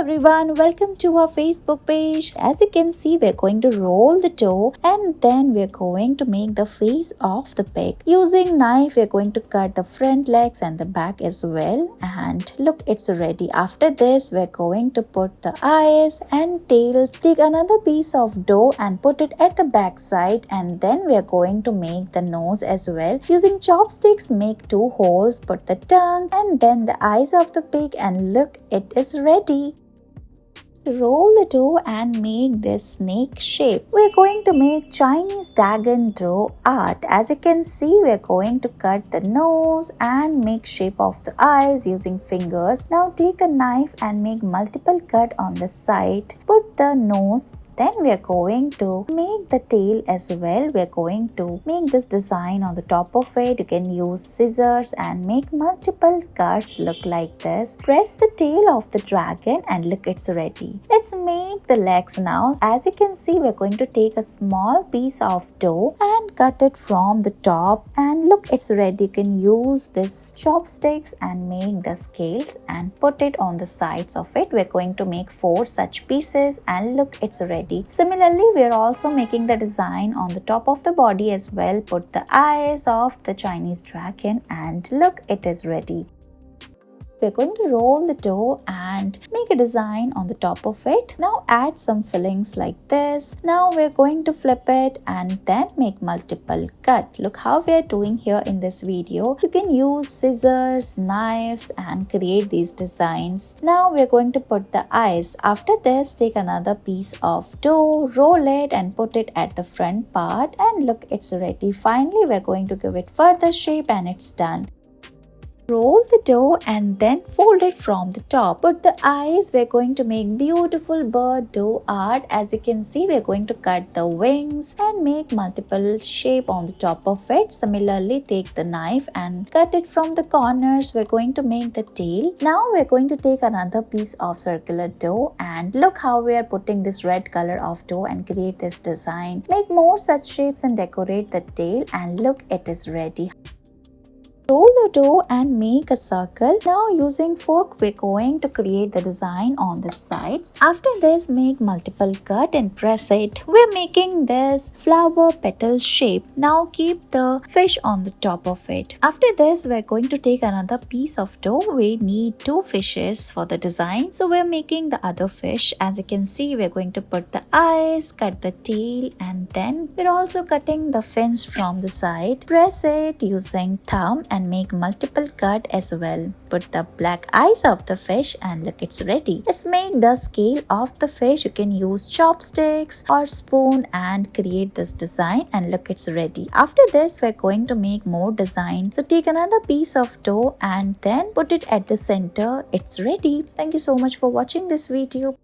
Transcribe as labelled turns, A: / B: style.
A: everyone, welcome to our Facebook page. As you can see, we're going to roll the dough and then we're going to make the face of the pig. Using knife, we're going to cut the front legs and the back as well. And look, it's ready. After this, we're going to put the eyes and tails. Take another piece of dough and put it at the back side, and then we're going to make the nose as well. Using chopsticks, make 2 holes, put the tongue and then the eyes of the pig, and look, it is ready. Roll the dough and make this snake shape. We're going to make Chinese dragon dough art. As you can see, we're going to cut the nose and make shape of the eyes using fingers. Now take a knife and make multiple cut on the side. Put the nose. Then we are going to make the tail as well. We are going to make this design on the top of it. You can use scissors and make multiple cuts look like this. Press the tail of the dragon and look, it's ready. Let's make the legs now. As you can see, we are going to take a small piece of dough and cut it from the top, and look, it's ready. You can use this chopsticks and make the scales and put it on the sides of it. We're going to make 4 such pieces, and look, it's ready. Similarly, we are also making the design on the top of the body as well. Put the eyes of the Chinese dragon and look, it is ready. We're going to roll the dough and make a design on the top of it. Now add some fillings like this. Now we're going to flip it and then make multiple cut. Look how we're doing here in this video. You can use scissors, knives and create these designs. Now we're going to put the eyes. After this, take another piece of dough, roll it and put it at the front part, and look, it's ready. Finally, we're going to give it further shape and it's done. Roll the dough and then fold it from the top. Put the eyes. We're going to make beautiful bird dough art. As you can see, we're going to cut the wings and make multiple shape on the top of it. Similarly, take the knife and cut it from the corners. We're going to make the tail. Now we're going to take another piece of circular dough, and look how we are putting this red color of dough and create this design. Make more such shapes and decorate the tail, and look, it is ready. Roll the dough and make a circle. Now using fork, we're going to create the design on the sides. After this, make multiple cut and press it. We're making this flower petal shape. Now keep the fish on the top of it. After this, we're going to take another piece of dough. We need 2 fishes for the design. So we're making the other fish. As you can see, we're going to put the eyes, cut the tail, and then we're also cutting the fins from the side. Press it using thumb and make multiple cut as well. Put the black eyes of the fish and look, it's ready. Let's make the scale of the fish. You can use chopsticks or spoon and create this design, and look, it's ready. After this, we're going to make more design. So take another piece of dough and then put it at the center. It's ready. Thank you so much for watching this video.